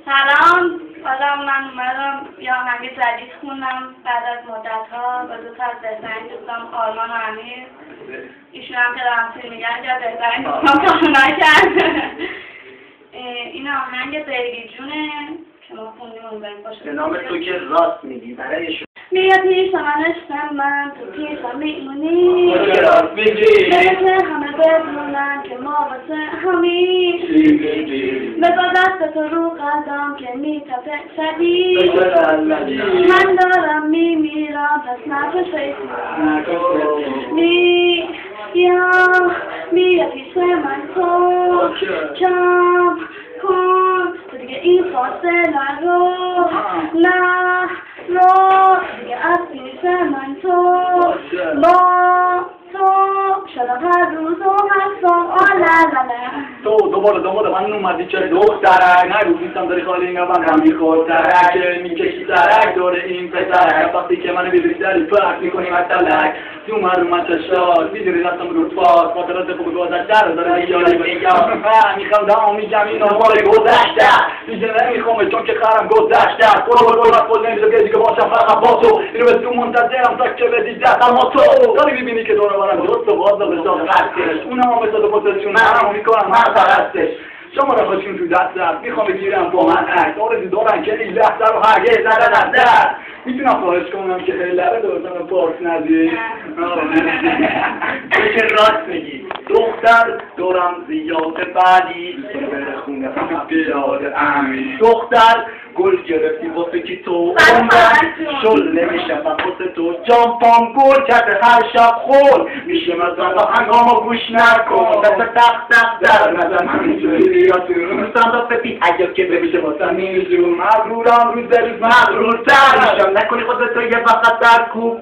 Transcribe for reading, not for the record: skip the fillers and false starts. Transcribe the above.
سلام، حالا من اومدم یه آهنگ جدید خوندم بعد از مدت‌ها با دو تا از بهترین دوستام آرمان و امیر. ایشون هم که دارم فیلم میگن یا بهترین دوستام کارو نکرد. این آهنگ بیبی جونه که ما خوندیم اون بریم باشه. به نام تو که راست میگی برای میاد پیش من عشقم من تو پیشم میمونی راست میگی که همه بدونن که ما واسه همین بذار دست تو رو قلبم که میتپه شدید من دارم میمیرم پس نکش میاد پیش من تو کم کن تو دیگه این فاصله رو نه دیگه از پیش من تو با تو شدم هر روز و هستم تو دوباره من اومدی چه دخترک نگو بیستم داری خالی اینگه من هم میخورترک میکشی ترک دور این پسرک وقتی که منو بیدری داری فرق میکنی مطلق تو من چشار میدونی دستم رو فاز خاطرات خوب گذشته رو داره دیگه میخوام دام میگم این آمار گذشته دیگه نمیخوامه چون که خرم گذشته برو نمیشه که باشم فقط با تو اینو به تو منتظرم تا که بدی دستم با تو داری میبینی که دور برم درست و باز به جا قرصش اونم هم مثل پوزیشن هم میکنم هر پرستش شما رو خوشیم تو دستم میخوام بگیرم با من عکس آرزو دارن که این لحظه رو هرگز ندن دست میتونم خواهش کنم که هیلره دوستم پارس ندی تو که راست میگی دختر دورم زیاد بعدی بره خونه بیاد امین دختر گل گرفتی واسه کی تو شل نمیشم واسه تو جامپام گل کرده هر شب خول میشه مثلا هنگامو گوش نکن دست در نظر من اینجوری بیاد روستان دا پپی اگه که بمیشه واسه میجون مغرورم روز به روز مغرورتر میشم نکنی خودت تو یه وقت در کوپ